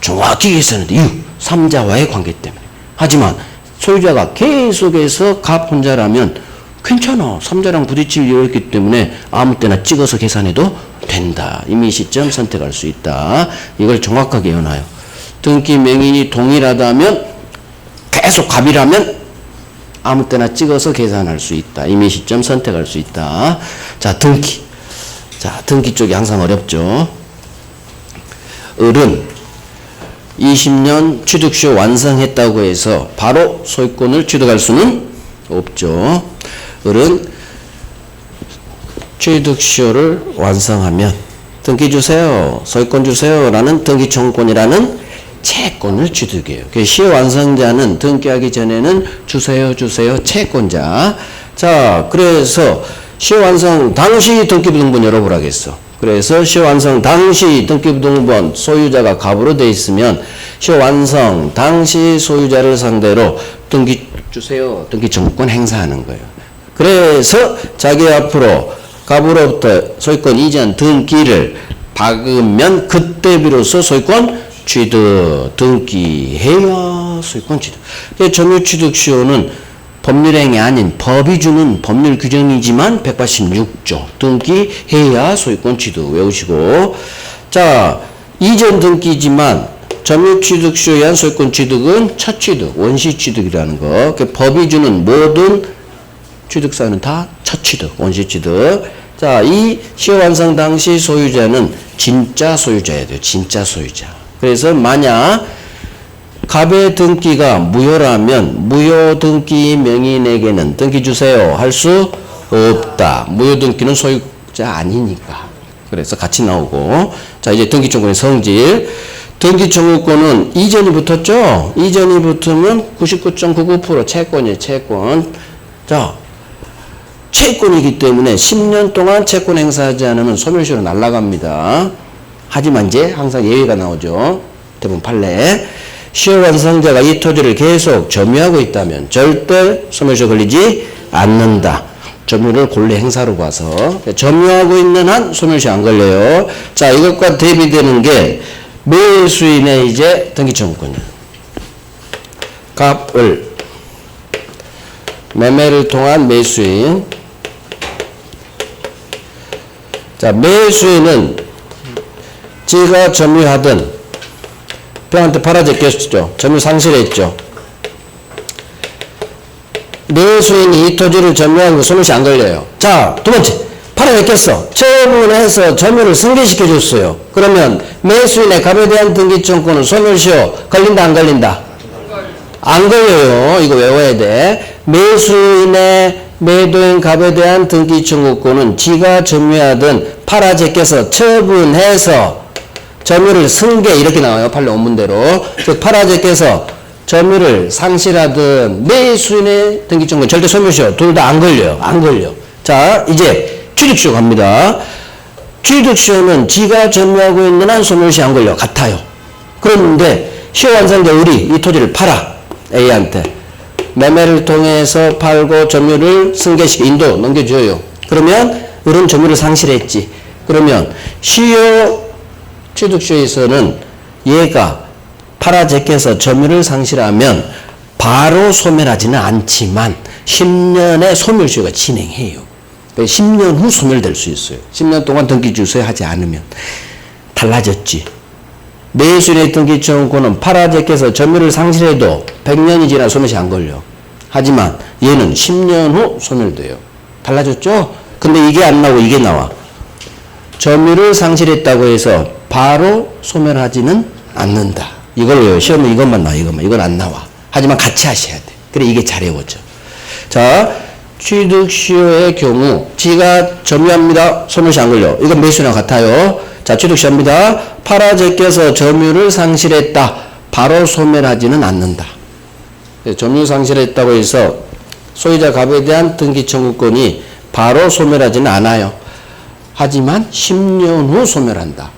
정확히 계산하는데 이유 3자와의 관계 때문에. 하지만 소유자가 계속해서 값 혼자라면 괜찮아. 3자랑 부딪힐 일이 없기 때문에 아무 때나 찍어서 계산해도 된다. 임의 시점 선택할 수 있다. 이걸 정확하게 해놔요. 등기 명인이 동일하다면 계속 갑이라면 아무 때나 찍어서 계산할 수 있다. 임의 시점 선택할 수 있다. 자, 등기. 자, 등기 쪽이 항상 어렵죠. 을은 20년 취득쇼 완성했다고 해서 바로 소유권을 취득할 수는 없죠. 을은 취득쇼를 완성하면 등기 주세요, 소유권 주세요 라는 등기 청구권이라는 채권을 취득해요. 시효 완성자는 등기하기 전에는 주세요 채권자. 자, 그래서 시효 완성 당시 등기부등본 열어보라겠어. 그래서 시효 완성 당시 등기부등본 소유자가 갑으로 돼 있으면 시효 완성 당시 소유자를 상대로 등기 주세요 등기 청구권 행사하는 거예요. 그래서 자기 앞으로 갑으로부터 소유권 이전 등기를 박으면 그때 비로소 소유권 취득, 등기해야 소유권 취득. 점유취득시효는 법률행위 아닌 법이 주는 법률 규정이지만 186조 등기해야 소유권 취득 외우시고. 자, 이전 등기지만 점유취득시효에 의한 소유권 취득은 첫 취득, 원시 취득이라는 거. 법이 주는 모든 취득사유는 다 첫 취득, 원시 취득. 자, 이 시효 완성 당시 소유자는 진짜 소유자야 돼요. 진짜 소유자. 그래서 만약 갑의 등기가 무효라면 무효 등기 명인에게는 등기 주세요 할 수 없다. 무효 등기는 소유자 아니니까. 그래서 같이 나오고. 자, 이제 등기 청구권의 성질. 등기 청구권은 이전이 붙었죠? 이전이 붙으면 99.99% 채권이에요. 채권. 자, 채권이기 때문에 10년 동안 채권 행사하지 않으면 소멸시효로 날아갑니다. 하지만 이제 항상 예외가 나오죠. 대부분 판례. 시효 완성자가 이 토지를 계속 점유하고 있다면 절대 소멸시효 걸리지 않는다. 점유를 권리 행사로 봐서. 점유하고 있는 한 소멸시효 안 걸려요. 자, 이것과 대비되는 게 매수인의 이제 등기 청구권이에요. 갑을 매매를 통한 매수인. 자, 매수인은 지가 점유하던 병한테 팔아제꼈죠. 점유 상실했죠. 매수인이 이 토지를 점유한 거 소멸시 안 걸려요. 자, 두 번째. 팔아제꼈어. 처분해서 점유를 승계시켜줬어요. 그러면 매수인의 갑에 대한 등기청구권은 소멸시효 걸린다 안 걸린다? 안 걸려요. 이거 외워야 돼. 매수인의 매도인 갑에 대한 등기청구권은 지가 점유하던 팔아제껴서 처분해서 점유를 승계 이렇게 나와요. 판례 원문대로. 즉 팔아제껴서 점유를 상실하든 매수인의 등기청구권 절대 소멸시효 둘 다 안 걸려요. 안 걸려. 자, 이제 취득시효 갑니다. 취득시효는 지가 점유하고 있는 한 소멸시효 안 걸려. 같아요. 그런데 시효 완성자 을이 이 토지를 팔아. A한테. 매매를 통해서 팔고 점유를 승계시켜 인도 넘겨줘요. 그러면 을은 점유를 상실했지. 그러면 시효 취득시효에서는 얘가 팔아제껴서 점유를 상실하면 바로 소멸하지는 않지만 10년의 소멸시효가 진행해요. 10년 후 소멸될 수 있어요. 10년 동안 등기 주소하지 않으면. 달라졌지. 매수인의 등기청구권은 팔아제껴서 점유를 상실해도 100년이 지나 소멸시 안 걸려. 하지만 얘는 10년 후 소멸돼요. 달라졌죠? 근데 이게 안 나오고 이게 나와. 점유를 상실했다고 해서 바로 소멸하지는 않는다. 이걸 외워요. 시험에 이것만 나와. 이건 안 나와. 하지만 같이 하셔야 돼. 그래 이게 잘 외워져. 자, 취득시효의 경우 지가 점유합니다. 소멸시 안 걸려. 이건 매수랑 같아요. 자, 취득시효입니다. 팔아제껴서 점유를 상실했다. 바로 소멸하지는 않는다. 점유 상실했다고 해서 소유자 갑에 대한 등기 청구권이 바로 소멸하지는 않아요. 하지만 10년 후 소멸한다.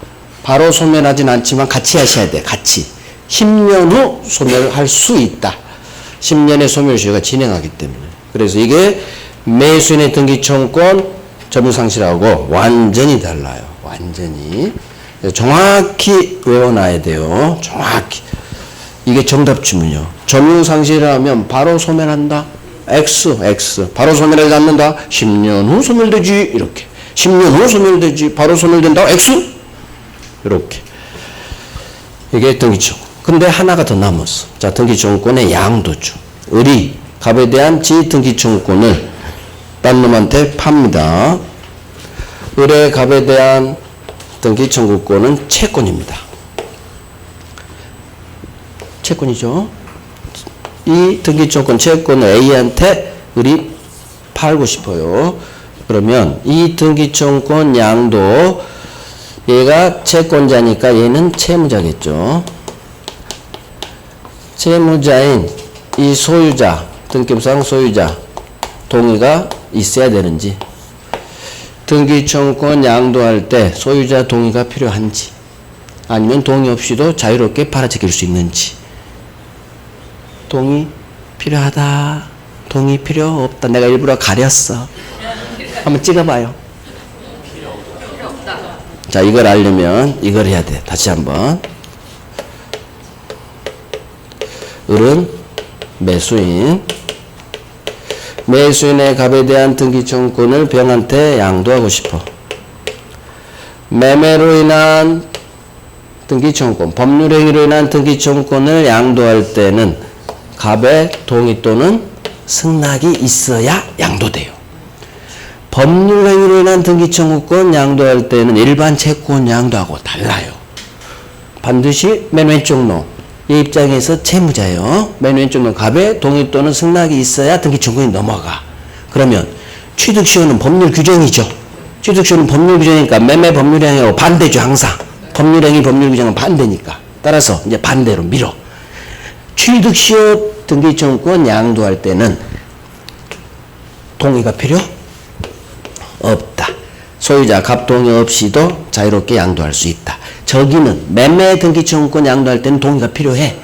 바로 소멸하진 않지만 같이 하셔야 돼. 같이. 10년 후 소멸할 수 있다. 10년의 소멸시효가 진행하기 때문에. 그래서 이게 매수인의 등기청구권 점유상실하고 완전히 달라요. 완전히. 정확히 외워놔야 돼요. 정확히. 이게 정답 주문이요. 점유상실하면 바로 소멸한다. X. 바로 소멸하지 않는다. 10년 후 소멸되지. 이렇게. 10년 후 소멸되지. 바로 소멸된다. X. 이렇게. 이게 등기청구. 근데 하나가 더 남았어. 자, 등기청구권의 양도죠. 을이 갑에 대한 지등기청구권을 딴 놈한테 팝니다. 을의 갑에 대한 등기청구권은 채권입니다. 채권이죠. 이 등기청구권 채권을 A한테 을이 팔고 싶어요. 그러면 이 등기청구권 양도 얘가 채권자니까 얘는 채무자겠죠. 채무자인 이 소유자, 등기부상 소유자 동의가 있어야 되는지, 등기청구권 양도할 때 소유자 동의가 필요한지, 아니면 동의 없이도 자유롭게 팔아넘길 수 있는지. 동의 필요하다. 동의 필요 없다. 내가 일부러 가렸어. 한번 찍어봐요. 자, 이걸 알려면 이걸 해야 돼. 다시 한번. 을은 매수인. 매수인의 갑에 대한 등기청구권을 병한테 양도하고 싶어. 매매로 인한 등기청구권, 법률행위로 인한 등기청구권을 양도할 때는 갑의 동의 또는 승낙이 있어야 양도돼요. 법률행위로 인한 등기청구권 양도할 때는 일반 채권 양도하고 달라요. 반드시 맨 왼쪽 놈, 이 입장에서 채무자예요. 맨 왼쪽 놈 갑의 동의 또는 승낙이 있어야 등기청구권이 넘어가. 그러면 취득시효는 법률 규정이죠. 취득시효는 법률 규정이니까 매매 법률행위하고 반대죠. 항상 법률행위 법률 규정은 반대니까. 따라서 이제 반대로 밀어. 취득시효 등기청구권 양도할 때는 동의가 필요 없다. 소유자 갑 동의 없이도 자유롭게 양도할 수 있다. 저기는 매매 등기청구권 양도할 때는 동의가 필요해.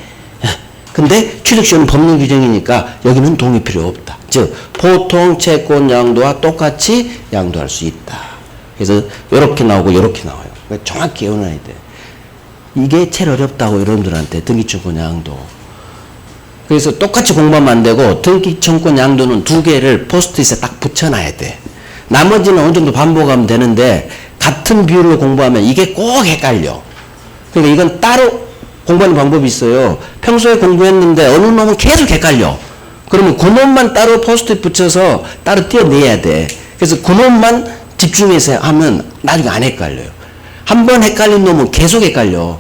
근데 취득시효는 법률 규정이니까 여기는 동의 필요 없다. 즉 보통 채권 양도와 똑같이 양도할 수 있다. 그래서 이렇게 나오고 이렇게 나와요. 정확히 외워놔야 돼. 이게 제일 어렵다고 여러분들한테 등기청구권 양도. 그래서 똑같이 공부하면 안 되고 등기청구권 양도는 두 개를 포스트잇에 딱 붙여놔야 돼. 나머지는 어느 정도 반복하면 되는데 같은 비율로 공부하면 이게 꼭 헷갈려. 그러니까 이건 따로 공부하는 방법이 있어요. 평소에 공부했는데 어느 놈은 계속 헷갈려. 그러면 그 놈만 따로 포스트잇 붙여서 따로 떼어내야 돼. 그래서 그 놈만 집중해서 하면 나중에 안 헷갈려요. 한 번 헷갈린 놈은 계속 헷갈려.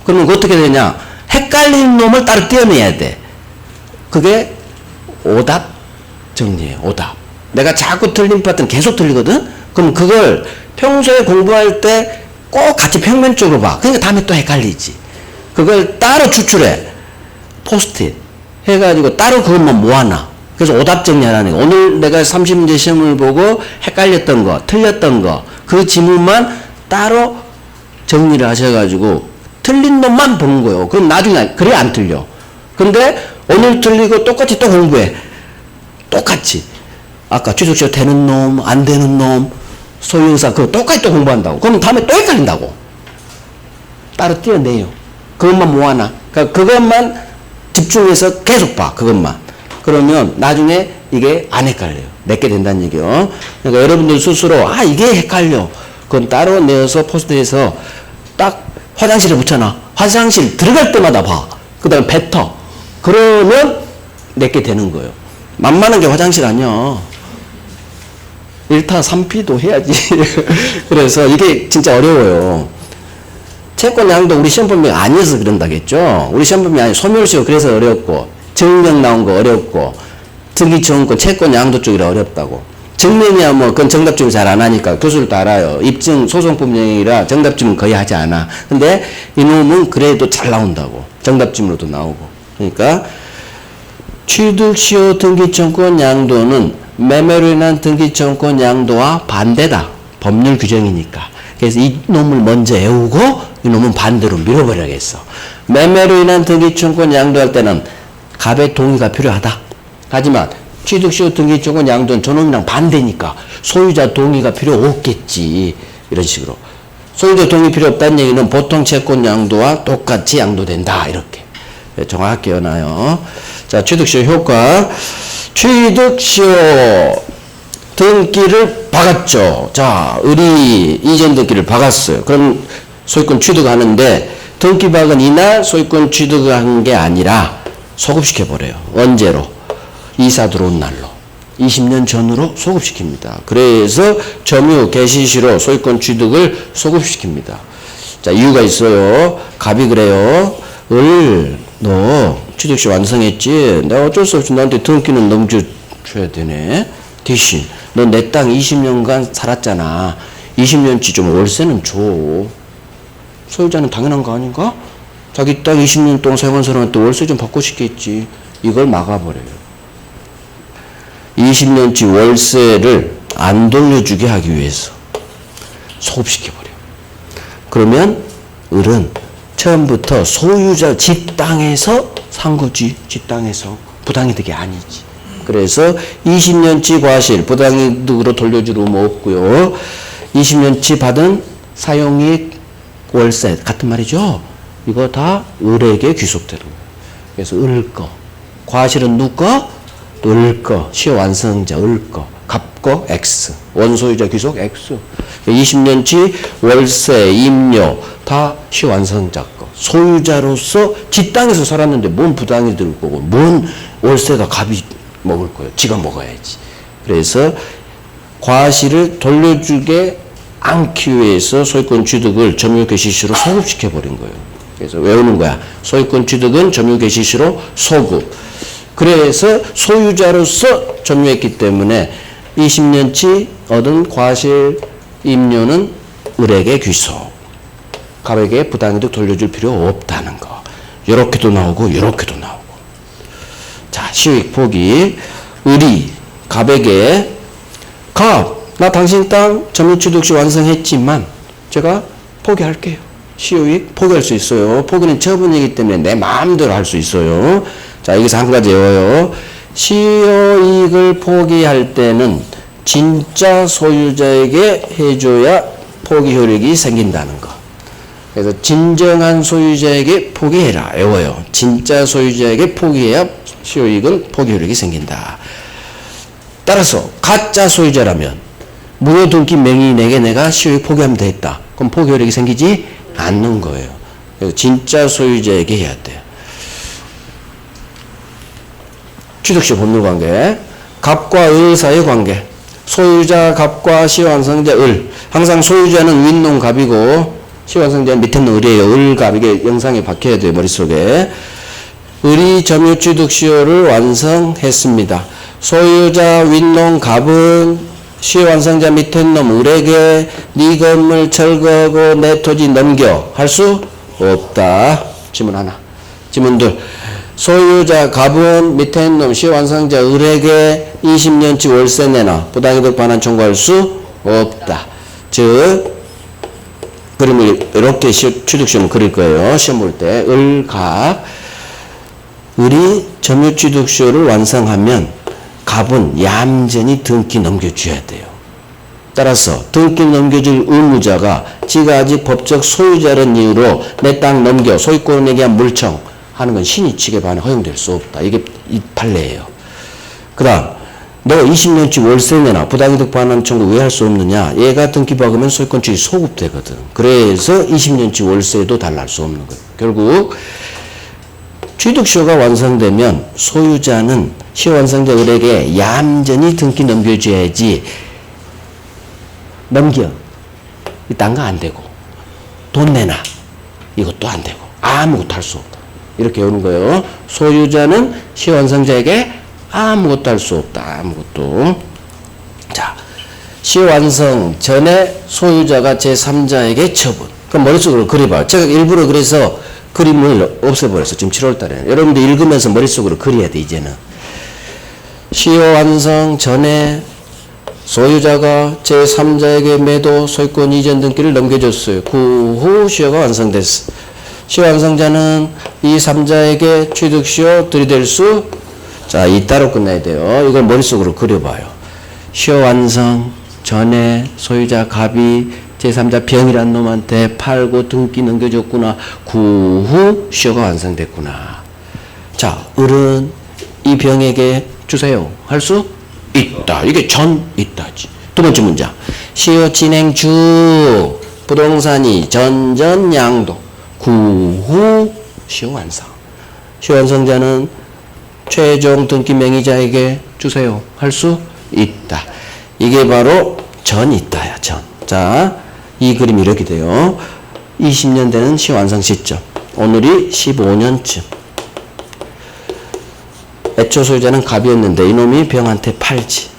그러면 어떻게 되냐? 헷갈린 놈을 따로 떼어내야 돼. 그게 오답 정리예요. 오답. 내가 자꾸 틀린 파트는 계속 틀리거든? 그럼 그걸 평소에 공부할 때 꼭 같이 평면적으로 봐. 그러니까 다음에 또 헷갈리지. 그걸 따로 추출해. 포스트잇 해가지고 따로 그것만 모아놔. 그래서 오답 정리하라는 거. 오늘 내가 30문제 시험을 보고 헷갈렸던 거, 틀렸던 거, 그 지문만 따로 정리를 하셔가지고 틀린 놈만 보는 거예요. 그럼 나중에 그래 안 틀려. 근데 오늘 틀리고 똑같이 또 공부해. 똑같이. 아까 취득시효 되는 놈, 안 되는 놈, 소유의사 그거 똑같이 또 공부한다고. 그럼 다음에 또 헷갈린다고. 따로 떼어내요. 그것만 모아놔. 그러니까 그것만 집중해서 계속 봐. 그것만. 그러면 나중에 이게 안 헷갈려요. 내게 된다는 얘기요. 그러니까 여러분들 스스로 이게 헷갈려. 그건 따로 내어서 포스트에서 딱 화장실에 붙여놔. 화장실 들어갈 때마다 봐. 그 다음에 뱉어. 그러면 내게 되는 거예요. 만만한 게 화장실 아니야. 1타 3피도 해야지. 그래서 이게 진짜 어려워요. 채권 양도 우리 시험 범위 아니어서 그런다겠죠. 우리 시험 범위 아니 소멸시효 그래서 어렵고, 증명 나온 거 어렵고, 등기청구권 채권 양도 쪽이라 어렵다고. 증명이야 뭐 그건 정답주문 잘 안 하니까 교수들도 알아요. 입증 소송법령이라 정답주문 거의 하지 않아. 근데 이놈은 그래도 잘 나온다고. 정답주문으로도 나오고. 그러니까 취득시효 등기청권 양도는 매매로 인한 등기청권 양도와 반대다. 법률 규정이니까. 그래서 이 놈을 먼저 애우고 이 놈은 반대로 밀어버려야겠어. 매매로 인한 등기청권 양도할 때는 갑의 동의가 필요하다. 하지만 취득시효 등기청권 양도는 저놈이랑 반대니까 소유자 동의가 필요 없겠지. 이런 식으로. 소유자 동의 필요 없다는 얘기는 보통 채권 양도와 똑같이 양도된다. 이렇게 정확히 해놔요. 자, 취득시효 효과. 취득시효 등기를 박았죠. 자, 을이 이전 등기를 박았어요. 그럼 소유권 취득하는데 등기 박은 이날 소유권 취득한 게 아니라 소급시켜버려요. 언제로? 이사 들어온 날로. 20년 전으로 소급시킵니다. 그래서 점유 개시시로 소유권 취득을 소급시킵니다. 자, 이유가 있어요. 갑이 그래요. 너 취득시 완성했지? 내가 어쩔 수 없이 너한테 등기는 넘겨줘야 되네. 대신 너 내 땅 20년간 살았잖아. 20년치 좀 월세는 줘. 소유자는 당연한 거 아닌가? 자기 땅 20년 동안 사용한 사람한테 월세 좀 받고 싶겠지. 이걸 막아버려요. 20년치 월세를 안 돌려주게 하기 위해서 소급시켜버려. 그러면 을은 처음부터 소유자 집 땅에서 산 거지. 집 땅에서 부당이득이 아니지. 그래서 20년치 과실 부당이득으로 돌려줄 의무 없고요. 20년치 받은 사용이익 월세 같은 말이죠. 이거 다 을에게 귀속되는 거예요. 그래서 을 거. 과실은 누구 거? 을 거. 시효 완성자 을 거. 갑 거 X. 원소유자 귀속 X. 20년치 월세, 임료 다 시효 완성자 거. 소유자로서 지 땅에서 살았는데 뭔 부당이 들 거고 뭔 월세가 갑이 먹을 거예요. 지가 먹어야지. 그래서 과실을 돌려주게 않기 위해서 소유권 취득을 점유개시시로 소급시켜버린 거예요. 그래서 외우는 거야. 소유권 취득은 점유개시시로 소급. 그래서 소유자로서 점유했기 때문에 20년치 얻은 과실 임료는 을에게 귀속. 갑에게 부당이득 돌려줄 필요 없다는 거. 요렇게도 나오고 요렇게도 나오고. 자, 시효익 포기. 을이 갑에게 갑, 나 당신 땅 점유취득시 완성했지만 제가 포기할게요. 시효익 포기할 수 있어요. 포기는 처분이기 때문에 내 마음대로 할 수 있어요. 자, 여기서 한 가지 외워요. 시효익을 포기할 때는 진짜 소유자에게 해줘야 포기 효력이 생긴다는 거. 그래서 진정한 소유자에게 포기해라. 외워요. 진짜 소유자에게 포기해야 시효익은 포기 효력이 생긴다. 따라서 가짜 소유자라면 무효 등기 명의인에게 내가 시효익 포기하면 되겠다. 그럼 포기 효력이 생기지 않는 거예요. 그래서 진짜 소유자에게 해야 돼요. 취득시 법률관계. 갑과 을 사이의 관계. 소유자 갑과 시효완성자 을. 항상 소유자는 윗놈 갑이고 시효완성자는 밑에 놈 을이에요. 을, 갑. 이게 영상에 박혀야 돼요. 머릿속에. 을이 점유취득시효를 완성했습니다. 소유자 윗놈 갑은 시효완성자 밑에 놈 을에게 네 건물 철거하고 내 토지 넘겨 할 수 없다. 지문 하나. 지문 둘. 소유자 갑은 밑에 놈 시효완성자 을에게 20년치 월세 내놔 부당이득 반환 청구할 수 없다. 즉 그림을 이렇게 취득시험을 그릴 거예요. 시험 볼 때 을, 갑. 을이 점유취득시효를 완성하면 갑은 얌전히 등기 넘겨줘야 돼요. 따라서 등기 넘겨줄 의무자가 지가 아직 법적 소유자라는 이유로 내 땅 넘겨 소유권에게 한 물청 하는 건 신의 반에 허용될 수 없다. 이게 이 판례예요. 그 다음 너 20년치 월세 내놔 부당이득 반환 청구 왜 할 수 없느냐. 얘가 등기 박으면 소유권주의 소급되거든. 그래서 20년치 월세도 달랄 수 없는 거예요. 결국 취득시효가 완성되면 소유자는 시효완성자 을에게 얌전히 등기 넘겨줘야지. 넘겨. 딴 거 안 되고 돈 내놔. 이것도 안 되고 아무것도 할 수 없다. 이렇게 오는 거예요. 소유자는 시효완성자에게 아무것도 할 수 없다. 아무것도. 자, 시효완성 전에 소유자가 제3자에게 처분. 그럼 머릿속으로 그려봐요. 제가 일부러 그래서 그림을 없애버렸어. 지금 7월달에. 여러분들 읽으면서 머릿속으로 그려야 돼, 이제는. 시효 완성 전에 소유자가 제3자에게 매도 소유권 이전 등기를 넘겨줬어요. 그 후 시효가 완성됐어. 시효 완성자는 이 3자에게 취득시효 들이댈 수 자, 이따로 끝나야 돼요. 이걸 머릿속으로 그려봐요. 시효 완성 전에 소유자 갑이 제3자 병이란 놈한테 팔고 등기 넘겨줬구나. 그 후 시효가 완성됐구나. 자, 을은 이 병에게 주세요. 할 수 있다. 이게 전 있다지. 두 번째 문장. 시효 진행 중 부동산이 전전양도 그 후 시효 완성. 시효 완성자는 최종 등기 명의자에게 주세요. 할 수 있다. 이게 바로 전 있다야, 전. 자, 이 그림이 이렇게 돼요. 20년 되는 시효 완성 시점. 오늘이 15년쯤. 애초 소유자는 갑이었는데 이놈이 병한테 팔지.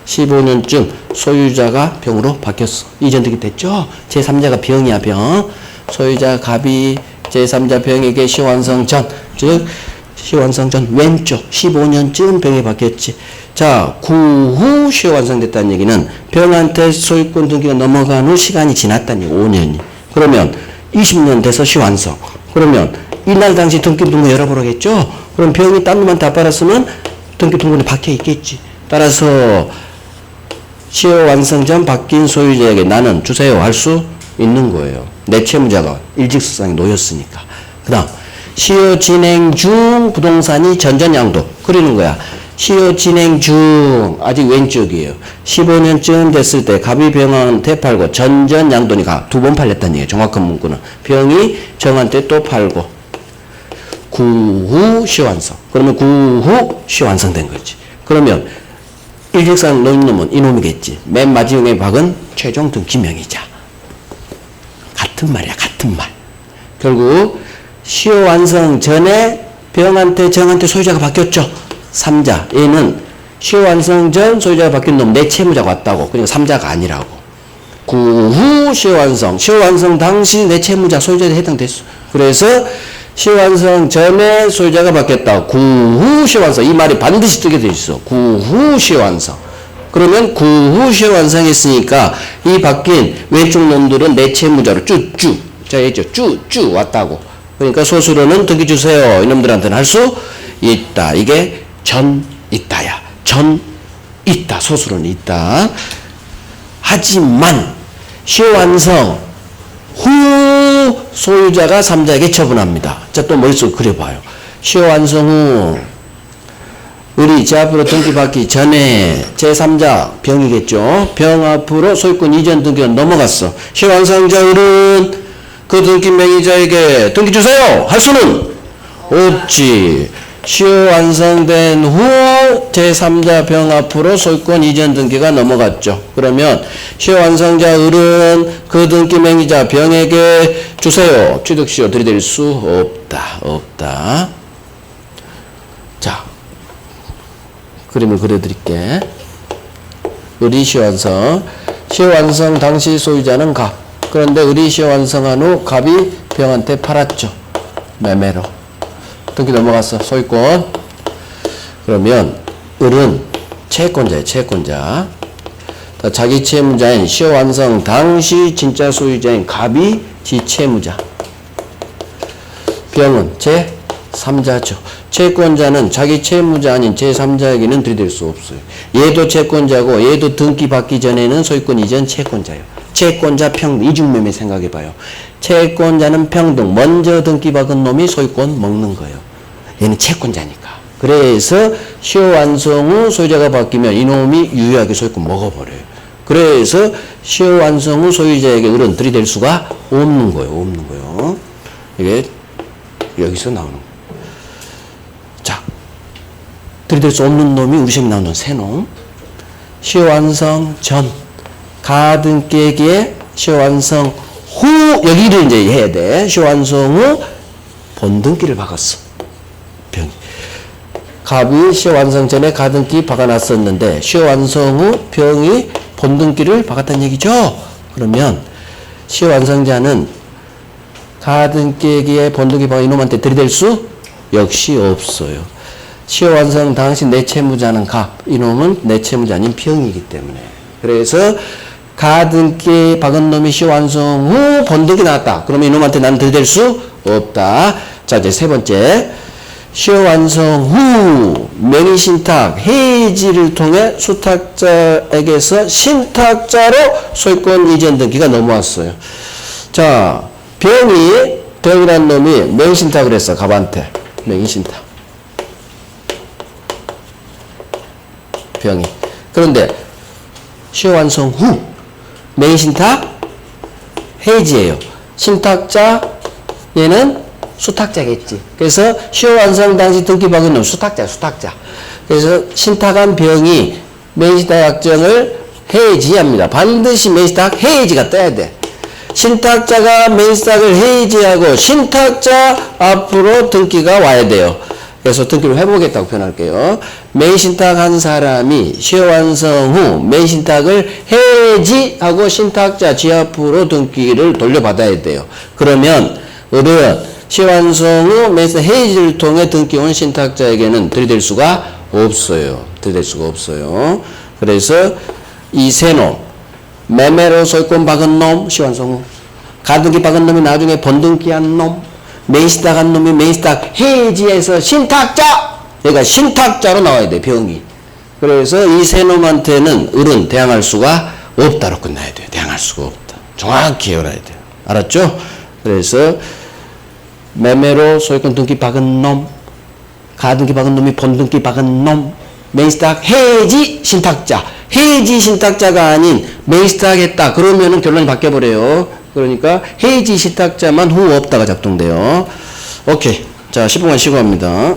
15년쯤 소유자가 병으로 바뀌었어. 이전 등기 됐죠? 제3자가 병이야, 병. 소유자 갑이 제3자 병에게 시효완성 전, 즉 시효완성 전 왼쪽 15년쯤 병이 바뀌었지. 자, 그 후 시효완성됐다는 얘기는 병한테 소유권 등기가 넘어간 후 시간이 지났다니, 5년이. 그러면 20년 돼서 시효완성. 그러면 이날 당시 등기 등본 열어보라겠죠? 그럼 병이 딴 놈한테 안 팔았으면 등기 등본에 박혀 있겠지. 따라서 시효 완성 전 바뀐 소유자에게 나는 주세요 할 수 있는 거예요. 내 채무자가 일직수상에 놓였으니까. 그 다음 시효 진행 중 부동산이 전전양도 그리는 거야. 시효 진행 중 아직 왼쪽이에요. 15년쯤 됐을 때 갑이 병한테 팔고 전전양도니까 두 번 팔렸다는 얘기예요. 정확한 문구는 병이 정한테 또 팔고 그 후 시효완성. 그러면 그 후 시효완성된 거지. 그러면 일직상 놓인 놈은 이놈이겠지. 맨 마지막에 박은 최종 등기 명의자. 같은 말이야, 같은 말. 결국 시효완성 전에 병한테 정한테 소유자가 바뀌었죠. 3자. 얘는 시효완성 전 소유자가 바뀐 놈 내 채무자가 왔다고. 그러니까 3자가 아니라고. 그 후 시효완성. 시효완성 당시 내 채무자 소유자에 해당됐어. 그래서 시효완성 전에 소유자가 바뀌었다. 그 후 시효완성. 이 말이 반드시 뜨게 돼 있어. 그 후 시효완성. 그러면 그 후 시효완성했으니까 이 바뀐 왼쪽 놈들은 내 채무자로 쭈쭈. 자, 했죠. 쭈쭈 왔다고. 그러니까 소수로는 등기 주세요. 이놈들한테는 할 수 있다. 이게 전 있다야. 전 있다. 소수로는 있다. 하지만 시효완성 후 소유자가 3자에게 처분합니다. 자, 또 머릿속으로 그려봐요. 시효완성 후 우리 제 앞으로 등기 받기 전에 제3자 병이겠죠. 병 앞으로 소유권 이전 등기가 넘어갔어. 시효완성자들은 그 등기 명의자에게 등기 주세요 할 수는 없지. 시효 완성된 후 제3자 병 앞으로 소유권 이전 등기가 넘어갔죠. 그러면 시효 완성자 을은 그 등기 명의자 병에게 주세요. 취득시효 들이댈 수 없다. 자, 그림을 그려드릴게. 을이 시효 완성. 시효 완성 당시 소유자는 갑. 그런데 을이 시효 완성한 후 갑이 병한테 팔았죠. 매매로. 등기 넘어갔어. 소유권. 그러면 을은 채권자예요. 채권자. 자기 채무자인 시효 완성 당시 진짜 소유자인 갑이 지 채무자. 병은 제3자죠. 채권자는 자기 채무자 아닌 제3자에게는 들이댈 수 없어요. 얘도 채권자고 얘도 등기 받기 전에는 소유권 이전 채권자예요. 채권자 평등, 이중매매 생각해봐요. 채권자는 평등, 먼저 등기 받은 놈이 소유권 먹는 거예요. 얘는 채권자니까. 그래서 시효 완성 후 소유자가 바뀌면 이놈이 유효하게 소유권 먹어버려요. 그래서 시효 완성 후 소유자에게 을은 들이댈 수가 없는 거예요. 이게 여기서 나오는 거예요. 자, 들이댈 수 없는 놈이 우리 시험에 나오는 세 놈. 시효 완성 전 가등기에 시효 완성 후 여기를 이제 해야 돼. 시효 완성 후 본등기를 박았어. 병이. 갑이 시효 완성 전에 가등기 박아놨었는데 시효 완성 후 병이 본등기를 박았다는 얘기죠. 그러면 시효 완성자는 가등기에 본등기 박은 이놈한테 들이댈 수 역시 없어요. 시효 완성 당시 내 채무자는 갑. 이놈은 내 채무자인 병이기 때문에. 그래서 가등기 박은 놈이 시효 완성 후 본등기 나왔다. 그러면 이놈한테 나는 들이댈 수 없다. 자, 이제 세 번째. 시효 완성 후 명의신탁 해지를 통해 수탁자에게서 신탁자로 소유권 이전 등기가 넘어왔어요. 자, 병이란 놈이 명의신탁을 했어. 갑한테. 명의신탁. 병이. 그런데 시효 완성 후 명의신탁 해지예요. 신탁자 얘는 수탁자겠지. 그래서 시효 완성 당시 등기 박은 놈 수탁자. 그래서 신탁한 병이 명의신탁 약정을 해지합니다. 반드시 명의신탁 해지가 떠야 돼. 신탁자가 명의신탁을 해지하고 신탁자 앞으로 등기가 와야 돼요. 그래서 등기를 회복했다고 표현할게요. 명의신탁한 사람이 시효 완성 후 명의신탁을 해지하고 신탁자 지 앞으로 등기를 돌려받아야 돼요. 그러면 을은 시효 완성 후 명의신탁 해지를 통해 등기 온 신탁자에게는 들이댈 수가 없어요. 그래서 이 세 놈, 매매로 소유권 박은 놈, 시효 완성 후, 가등기 박은 놈이 나중에 번등기한 놈, 명의신탁한 놈이 명의신탁 해지해서 신탁자! 얘가 신탁자로 나와야 돼, 병이. 그래서 이 세 놈한테는 을은 대항할 수가 없다로 끝나야 돼요. 대항할 수가 없다. 정확히 알아야 돼요. 알았죠? 그래서 매매로 소유권 등기 박은 놈, 가등기 박은 놈이 본등기 박은 놈, 명의신탁 해지 신탁자. 해지 신탁자가 아닌 명의신탁 했다. 그러면은 결론이 바뀌어버려요. 그러니까 해지 신탁자만 후 없다가 작동돼요. 오케이. 자, 10분간 쉬고 합니다.